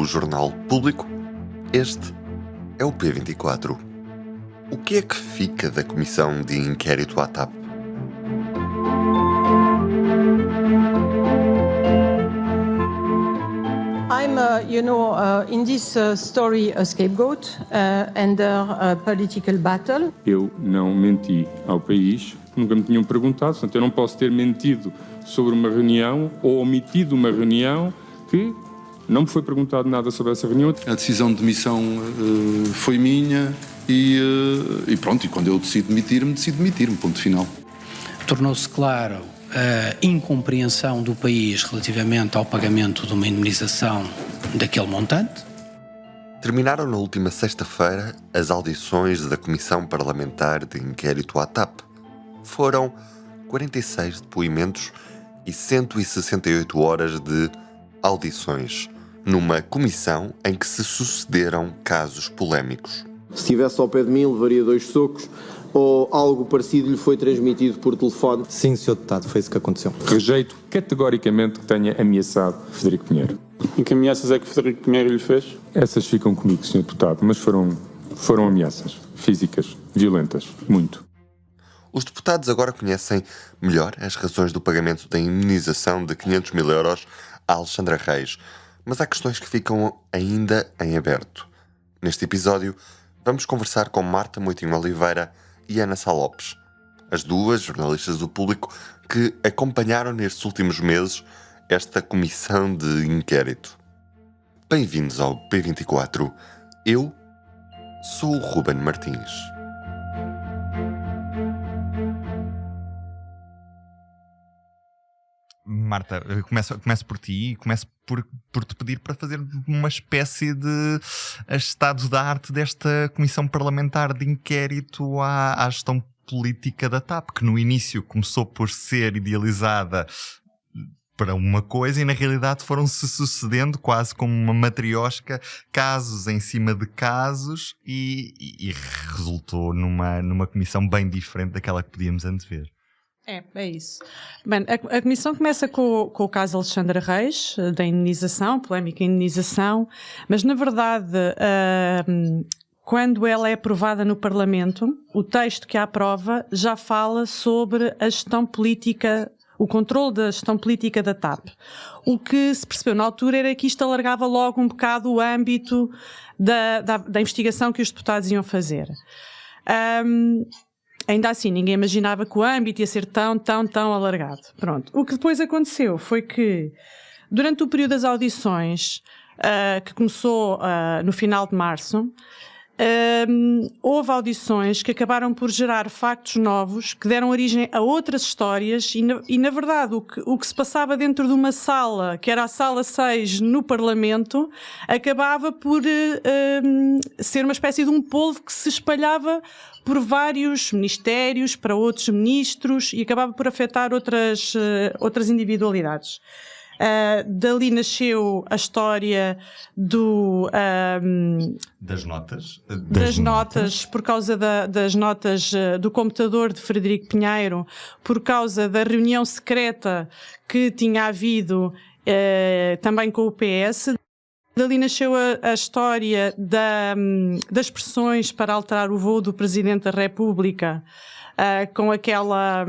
do Jornal Público, este é o P24. O que é que fica da comissão de inquérito à TAP? I'm, in this story, a scapegoat under a political battle. Eu não menti ao país, nunca me tinham perguntado, portanto eu não posso ter mentido sobre uma reunião ou omitido uma reunião que não me foi perguntado nada sobre essa reunião. A decisão de demissão foi minha e pronto, e quando eu decido demitir-me, ponto final. Tornou-se claro a incompreensão do país relativamente ao pagamento de uma indemnização daquele montante. Terminaram na última sexta-feira as audições da Comissão Parlamentar de Inquérito à TAP. Foram 46 depoimentos e 168 horas de audições, numa comissão em que se sucederam casos polémicos. Se estivesse ao pé de mim, levaria 2 socos, ou algo parecido lhe foi transmitido por telefone. Sim, Sr. Deputado, foi isso que aconteceu. Rejeito categoricamente que tenha ameaçado Frederico Pinheiro. Em que ameaças é que Frederico Pinheiro lhe fez? Essas ficam comigo, Sr. Deputado, mas foram ameaças físicas, violentas, muito. Os deputados agora conhecem melhor as razões do pagamento da indemnização de 500 mil euros a Alexandra Reis, mas há questões que ficam ainda em aberto. Neste episódio, vamos conversar com Marta Moitinho Oliveira e Ana Sá Lopes, as duas jornalistas do Público que acompanharam nestes últimos meses esta comissão de inquérito. Bem-vindos ao P24. Eu sou o Ruben Martins. Marta, começo por ti e começo por te pedir para fazer uma espécie de estado da arte desta Comissão Parlamentar de Inquérito à gestão política da TAP, que no início começou por ser idealizada para uma coisa e na realidade foram-se sucedendo quase como uma matriosca, casos em cima de casos e resultou numa comissão bem diferente daquela que podíamos antever. É isso. Bem, a comissão começa com o caso Alexandra Reis, da indemnização, polémica indemnização, mas na verdade, quando ela é aprovada no Parlamento, o texto que a aprova já fala sobre a gestão política, o controle da gestão política da TAP. O que se percebeu na altura era que isto alargava logo um bocado o âmbito da investigação que os deputados iam fazer. Ainda assim, ninguém imaginava que o âmbito ia ser tão alargado. Pronto. O que depois aconteceu foi que, durante o período das audições, que começou no final de março, houve audições que acabaram por gerar factos novos que deram origem a outras histórias e na verdade, o que se passava dentro de uma sala, que era a sala 6 no Parlamento, acabava por ser uma espécie de um polvo que se espalhava por vários ministérios, para outros ministros e acabava por afetar outras individualidades. Dali nasceu a história das notas. Das notas, por causa das notas do computador de Frederico Pinheiro, por causa da reunião secreta que tinha havido também com o PS. Dali nasceu a história das pressões para alterar o voo do Presidente da República, com aquela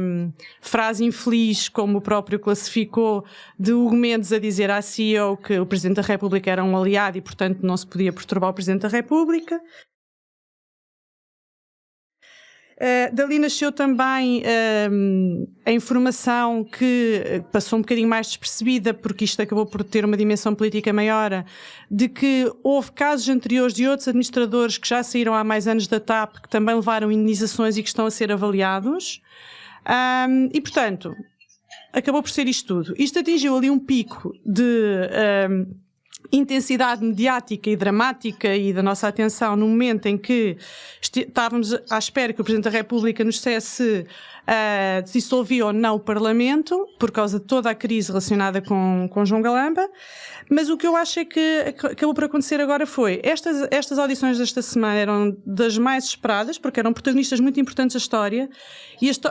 frase infeliz, como o próprio classificou, de Hugo Mendes a dizer à CEO que o Presidente da República era um aliado e, portanto, não se podia perturbar o Presidente da República. Dali nasceu também a informação que passou um bocadinho mais despercebida, porque isto acabou por ter uma dimensão política maior, de que houve casos anteriores de outros administradores que já saíram há mais anos da TAP, que também levaram indenizações e que estão a ser avaliados. E, portanto, acabou por ser isto tudo. Isto atingiu ali um pico de intensidade mediática e dramática e da nossa atenção no momento em que estávamos à espera que o Presidente da República nos dissesse se dissolvia ou não o Parlamento, por causa de toda a crise relacionada com João Galamba. Mas o que eu acho é que acabou por acontecer agora foi, estas audições desta semana eram das mais esperadas, porque eram protagonistas muito importantes da história,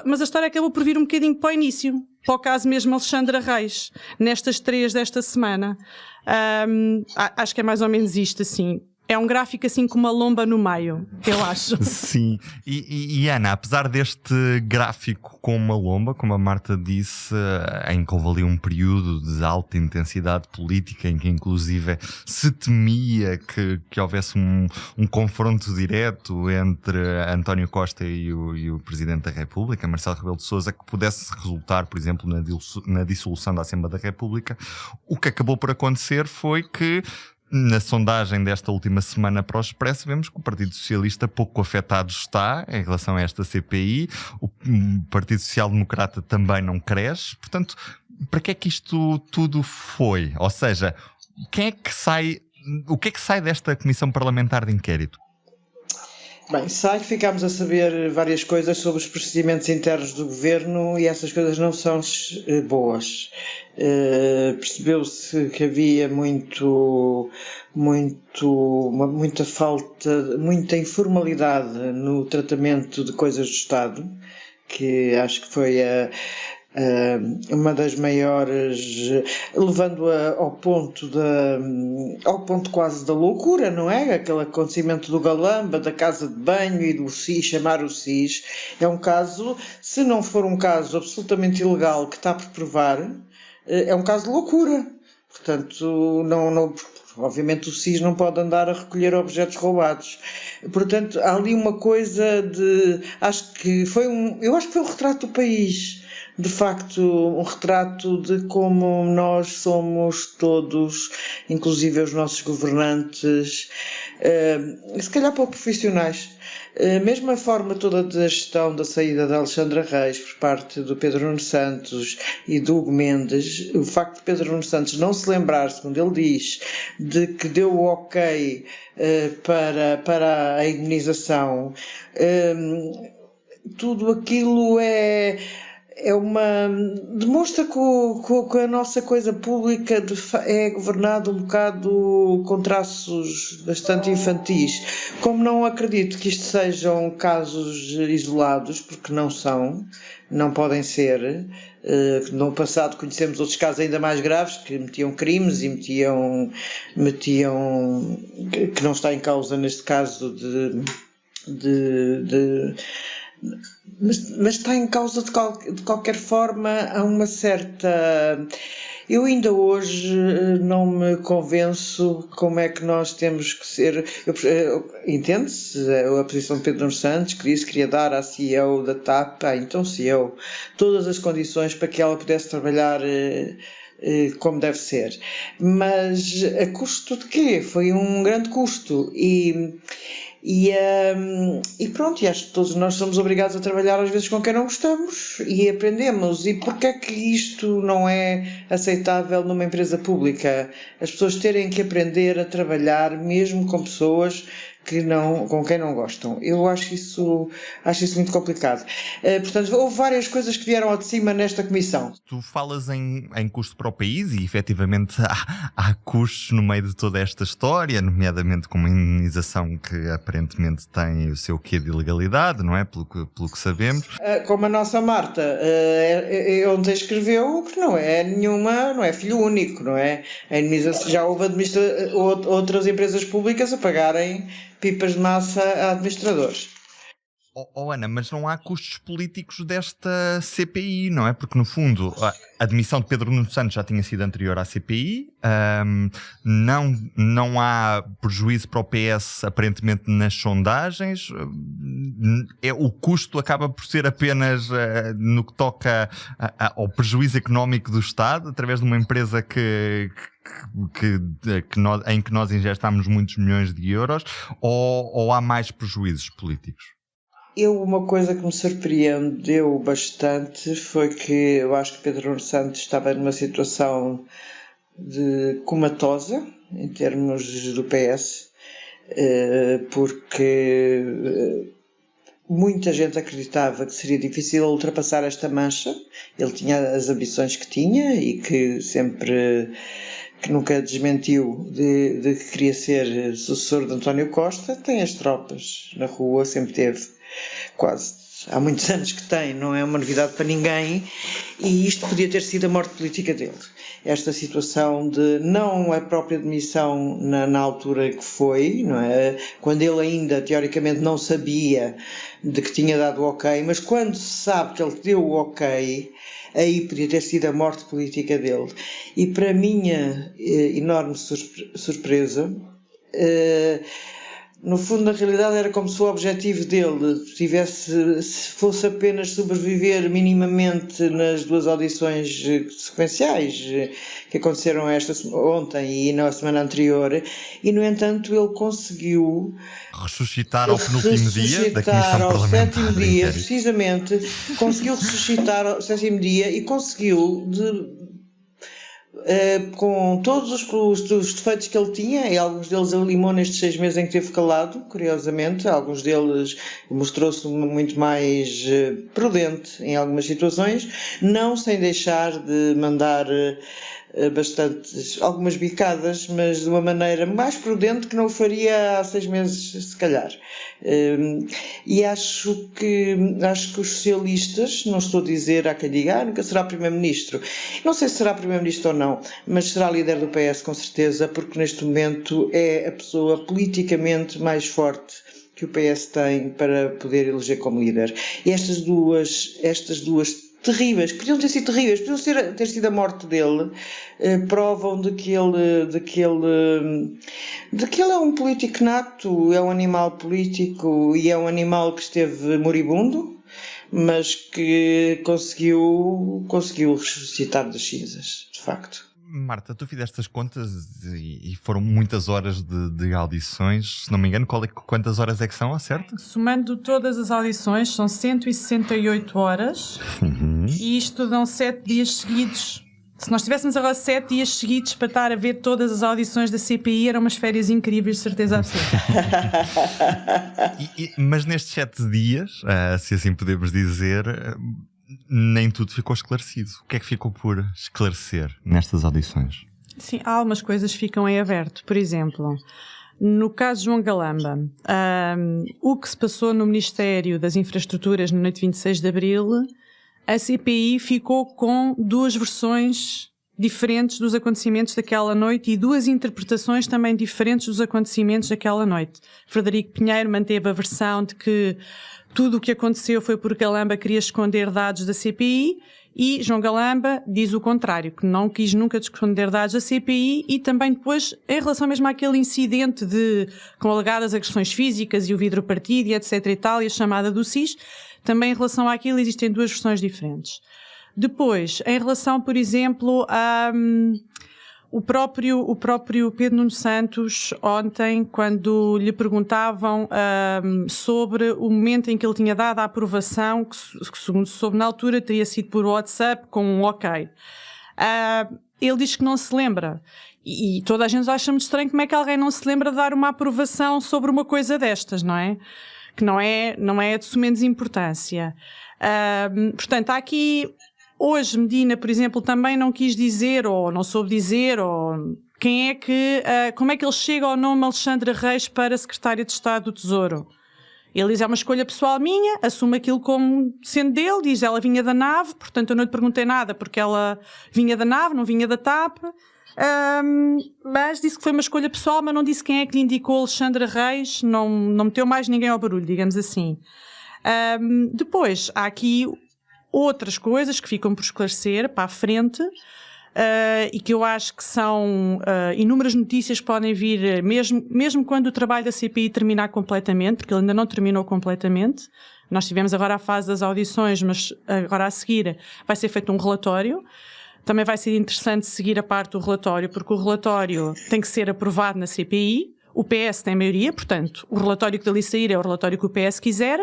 mas a história acabou por vir um bocadinho para o início, para o caso mesmo Alexandra Reis, nestas 3 desta semana. Acho que é mais ou menos isto, assim. É um gráfico assim com uma lomba no meio, eu acho. Sim. E Ana, apesar deste gráfico com uma lomba, como a Marta disse, em que houve ali um período de alta intensidade política em que inclusive se temia que houvesse um confronto direto entre António Costa e o Presidente da República, Marcelo Rebelo de Sousa, que pudesse resultar, por exemplo, na dissolução da Assembleia da República, o que acabou por acontecer foi que na sondagem desta última semana para o Expresso, vemos que o Partido Socialista pouco afetado está em relação a esta CPI. O Partido Social Democrata também não cresce. Portanto, para que é que isto tudo foi? Ou seja, o que é que sai desta Comissão Parlamentar de Inquérito? Bem, sai que ficámos a saber várias coisas sobre os procedimentos internos do Governo e essas coisas não são boas. Percebeu-se que havia muita falta, muita informalidade no tratamento de coisas do Estado, que acho que foi uma das maiores, levando-a ao ponto quase da loucura, não é? Aquele acontecimento do Galamba, da casa de banho e do SIS, chamar o SIS, é um caso, se não for um caso absolutamente ilegal que está por provar, é um caso de loucura. Portanto, obviamente o SIS não pode andar a recolher objetos roubados. Portanto, há ali uma coisa de, eu acho que foi um retrato do país. De facto, um retrato de como nós somos todos, inclusive os nossos governantes, se calhar pouco profissionais. Mesmo a forma toda da gestão da saída de Alexandra Reis por parte do Pedro Nuno Santos e do Hugo Mendes, o facto de Pedro Nuno Santos não se lembrar, segundo ele diz, de que deu o ok para a indemnização, tudo aquilo demonstra que a nossa coisa pública é governada um bocado com traços bastante infantis. Como não acredito que isto sejam casos isolados, porque não podem ser. No passado conhecemos outros casos ainda mais graves que metiam crimes e metiam que não está em causa neste caso mas está em causa de qualquer forma. Há uma certa... Eu ainda hoje não me convenço como é que nós temos que ser... Entende-se a posição de Pedro Nuno Santos, que disse que queria dar à CEO da TAP, então CEO, todas as condições para que ela pudesse trabalhar como deve ser. Mas a custo de quê? Foi um grande custo. E pronto, e acho que todos nós somos obrigados a trabalhar às vezes com quem não gostamos e aprendemos. E porquê é que isto não é aceitável numa empresa pública? As pessoas terem que aprender a trabalhar mesmo com pessoas com quem não gostam. Eu acho isso muito complicado. Portanto, houve várias coisas que vieram ao de cima nesta comissão. Tu falas em custo para o país e efetivamente há custos no meio de toda esta história, nomeadamente com uma indemnização que aparentemente tem o seu quê de ilegalidade, não é? Pelo que sabemos. Como a nossa Marta ontem escreveu, que não é filho único, não é? A indemnização, já houve outras empresas públicas a pagarem pipas de massa a administradores. Ana, mas não há custos políticos desta CPI, não é? Porque, no fundo, a admissão de Pedro Nuno Santos já tinha sido anterior à CPI, não há prejuízo para o PS, aparentemente, nas sondagens, o custo acaba por ser apenas no que toca ao prejuízo económico do Estado, através de uma empresa em que nós injestámos muitos milhões de euros, ou há mais prejuízos políticos? Uma coisa que me surpreendeu bastante foi que eu acho que Pedro Nuno Santos estava numa situação comatosa em termos do PS, porque muita gente acreditava que seria difícil ultrapassar esta mancha. Ele tinha as ambições que tinha e que nunca desmentiu de que queria ser sucessor de António Costa. Tem as tropas na rua, sempre teve, quase há muitos anos que tem, não é uma novidade para ninguém, e isto podia ter sido a morte política dele. Esta situação de não a própria demissão na altura que foi, não é? Quando ele ainda teoricamente não sabia de que tinha dado o ok, mas quando se sabe que ele deu o ok, aí podia ter sido a morte política dele. E para a minha enorme surpresa, no fundo, na realidade, era como se o objetivo dele se fosse apenas sobreviver minimamente nas duas audições sequenciais que aconteceram ontem e na semana anterior, e, no entanto, ele conseguiu ressuscitar ao penúltimo dia da Comissão ao Parlamentar. sétimo dia, precisamente, conseguiu ressuscitar ao sétimo dia e conseguiu com todos os defeitos que ele tinha, e alguns deles ele limou nestes 6 meses em que esteve calado, curiosamente, alguns deles mostrou-se muito mais prudente em algumas situações, não sem deixar de mandar algumas bicadas, mas de uma maneira mais prudente que não o faria há 6 meses, se calhar. E acho que os socialistas, não estou a dizer há quem diga, nunca será primeiro-ministro. Não sei se será primeiro-ministro ou não, mas será líder do PS com certeza, porque neste momento é a pessoa politicamente mais forte que o PS tem para poder eleger como líder. E estas duas terríveis, podiam ter sido terríveis, podiam ter sido a morte dele, provam de que ele é um político nato, é um animal político e é um animal que esteve moribundo, mas que conseguiu ressuscitar das cinzas, de facto. Marta, tu fizeste as contas e foram muitas horas de audições. Se não me engano, quantas horas é que são, certo? Somando todas as audições, são 168 horas e isto dão 7 dias seguidos. Se nós tivéssemos agora 7 dias seguidos para estar a ver todas as audições da CPI, eram umas férias incríveis, de certeza absoluta. Mas nestes 7 dias, se assim podemos dizer, nem tudo ficou esclarecido. O que é que ficou por esclarecer nestas audições? Sim, algumas coisas ficam em aberto. Por exemplo, no caso de João Galamba, o que se passou no Ministério das Infraestruturas na noite de 26 de Abril, a CPI ficou com 2 versões diferentes dos acontecimentos daquela noite e 2 interpretações também diferentes dos acontecimentos daquela noite. Frederico Pinheiro manteve a versão de que tudo o que aconteceu foi porque Galamba queria esconder dados da CPI, e João Galamba diz o contrário, que não quis nunca esconder dados da CPI, e também depois, em relação mesmo àquele incidente com alegadas agressões físicas e o vidro partido e etc e tal, e a chamada do SIS, também em relação àquilo existem 2 versões diferentes. Depois, em relação, por exemplo, o próprio Pedro Nuno Santos, ontem, quando lhe perguntavam sobre o momento em que ele tinha dado a aprovação, que segundo se soube na altura, teria sido por WhatsApp com um ok. Ele diz que não se lembra. E toda a gente acha muito estranho como é que alguém não se lembra de dar uma aprovação sobre uma coisa destas, não é? Que não é de sumenos importância. Portanto, há aqui... Hoje, Medina, por exemplo, também não quis dizer, ou não soube dizer, ou como é que ele chega ao nome Alexandra Reis para secretária de Estado do Tesouro. Ele diz, é uma escolha pessoal minha, assume aquilo como sendo dele, diz, ela vinha da nave, portanto eu não lhe perguntei nada, porque ela vinha da nave, não vinha da TAP, mas disse que foi uma escolha pessoal, mas não disse quem é que lhe indicou Alexandra Reis, não meteu mais ninguém ao barulho, digamos assim. Depois, há aqui outras coisas que ficam por esclarecer para a frente, e que eu acho que são inúmeras notícias que podem vir, mesmo quando o trabalho da CPI terminar completamente, porque ele ainda não terminou completamente. Nós tivemos agora a fase das audições, mas agora a seguir vai ser feito um relatório. Também vai ser interessante seguir a parte do relatório, porque o relatório tem que ser aprovado na CPI. O PS tem maioria, portanto, o relatório que dali sair é o relatório que o PS quiser,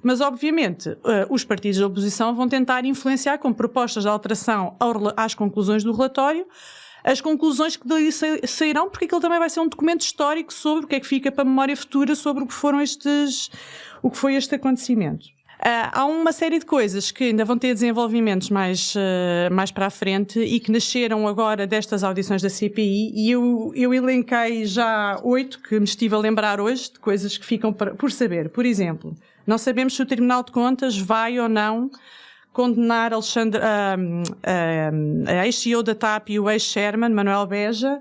mas obviamente os partidos da oposição vão tentar influenciar com propostas de alteração às conclusões do relatório, as conclusões que dali sairão, porque aquilo também vai ser um documento histórico sobre o que é que fica para a memória futura sobre o que foi este acontecimento. Há uma série de coisas que ainda vão ter desenvolvimentos mais para a frente e que nasceram agora destas audições da CPI, e eu elenquei já 8 que me estive a lembrar hoje, de coisas que ficam por saber. Por exemplo, Não sabemos se o Tribunal de Contas vai ou não condenar a ex-CEO da TAP e o ex-chairman, Manuel Beja,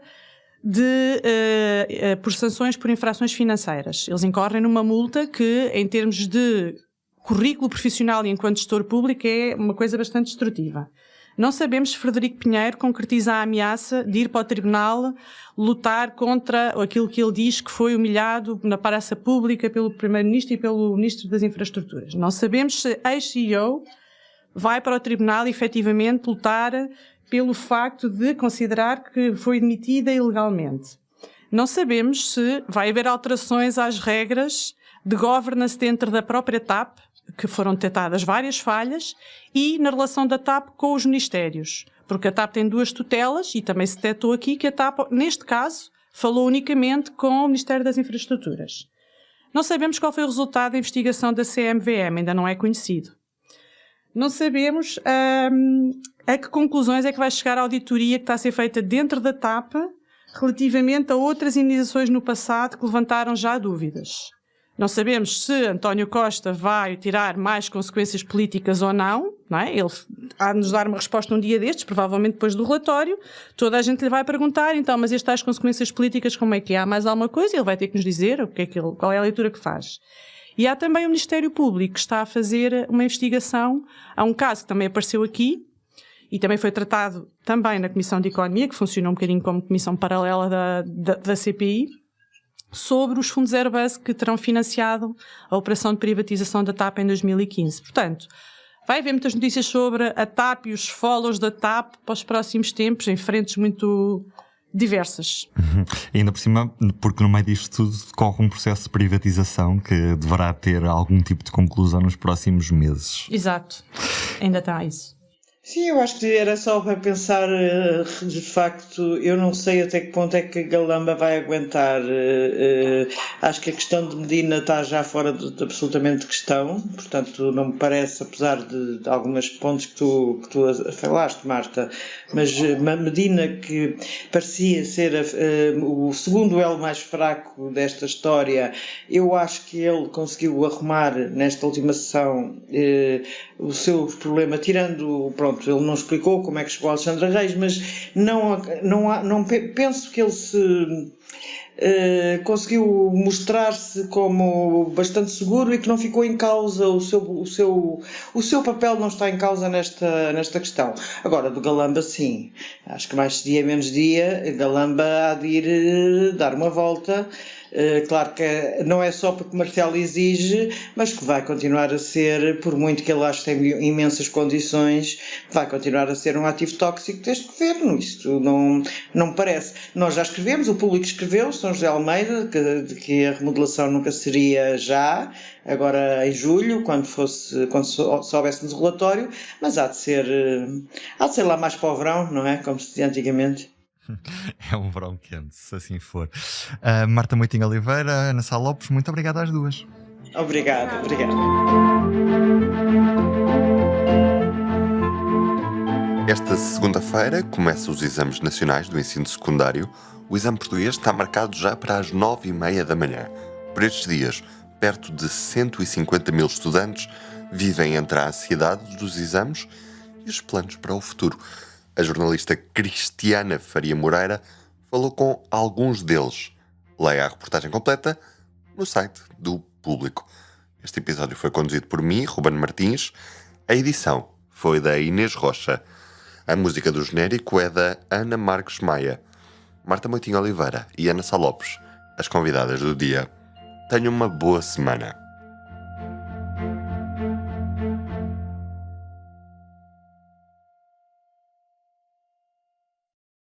por sanções por infrações financeiras. Eles incorrem numa multa que, em termos de currículo profissional e enquanto gestor público, é uma coisa bastante destrutiva. Não sabemos se Frederico Pinheiro concretiza a ameaça de ir para o Tribunal lutar contra aquilo que ele diz que foi humilhado na praça pública pelo Primeiro-Ministro e pelo Ministro das Infraestruturas. Não sabemos se a ex-CEO vai para o Tribunal efetivamente lutar pelo facto de considerar que foi demitida ilegalmente. Não sabemos se vai haver alterações às regras de governance dentro da própria TAP, que foram detectadas várias falhas, e na relação da TAP com os ministérios. Porque a TAP tem 2 tutelas e também se detectou aqui que a TAP, neste caso, falou unicamente com o Ministério das Infraestruturas. Não sabemos qual foi o resultado da investigação da CMVM, ainda não é conhecido. Não sabemos a que conclusões é que vai chegar a auditoria que está a ser feita dentro da TAP relativamente a outras indenizações no passado que levantaram já dúvidas. Não sabemos se António Costa vai tirar mais consequências políticas ou não, é? Ele há de nos dar uma resposta um dia destes, provavelmente depois do relatório. Toda a gente lhe vai perguntar, então, mas estas consequências políticas, como é que é? Há mais alguma coisa? Ele vai ter que nos dizer qual é a leitura que faz. E há também o Ministério Público que está a fazer uma investigação. Há um caso que também apareceu aqui e também foi tratado também na Comissão de Economia, que funcionou um bocadinho como comissão paralela da CPI, sobre os fundos Airbus que terão financiado a operação de privatização da TAP em 2015. Portanto, vai haver muitas notícias sobre a TAP e os follows da TAP para os próximos tempos, em frentes muito diversas. E ainda por cima, porque no meio disto tudo decorre um processo de privatização que deverá ter algum tipo de conclusão nos próximos meses. Exato, ainda está isso. Sim, eu acho que era só para pensar, de facto, eu não sei até que ponto é que a Galamba vai aguentar. Acho que a questão de Medina está já fora de absolutamente questão, portanto não me parece, apesar de alguns pontos que tu falaste, Marta, mas Medina, que parecia ser o segundo elo mais fraco desta história, eu acho que ele conseguiu arrumar nesta última sessão o seu problema, tirando, pronto, ele não explicou como é que chegou a Alexandra Reis, mas não penso que ele se conseguiu mostrar-se como bastante seguro e que não ficou em causa o seu papel não está em causa nesta questão. Agora, do Galamba, sim. Acho que mais dia menos dia, Galamba há de ir dar uma volta. Claro que não é só porque Marcelo exige, mas que vai continuar a ser, por muito que ele ache que tem imensas condições, vai continuar a ser um ativo tóxico deste governo. Isto não me parece. Nós já escrevemos, o público escreveu, São José Almeida, que a remodelação nunca seria já, agora em julho, quando soubéssemos o relatório, mas há de ser lá mais para o verão, não é? Como se dizia antigamente. É um verão quente, se assim for. Marta Moitinho Oliveira, Ana Sá Lopes, muito obrigado às duas. Obrigado. Esta segunda-feira começam os exames nacionais do ensino secundário. O exame português está marcado já para as 9h30 da manhã. Por estes dias, perto de 150 mil estudantes vivem entre a ansiedade dos exames e os planos para o futuro. A jornalista Cristiana Faria Moreira falou com alguns deles. Leia a reportagem completa no site do Público. Este episódio foi conduzido por mim, Ruben Martins. A edição foi da Inês Rocha. A música do genérico é da Ana Marques Maia. Marta Moitinho Oliveira e Ana Sá Lopes, as convidadas do dia. Tenham uma boa semana.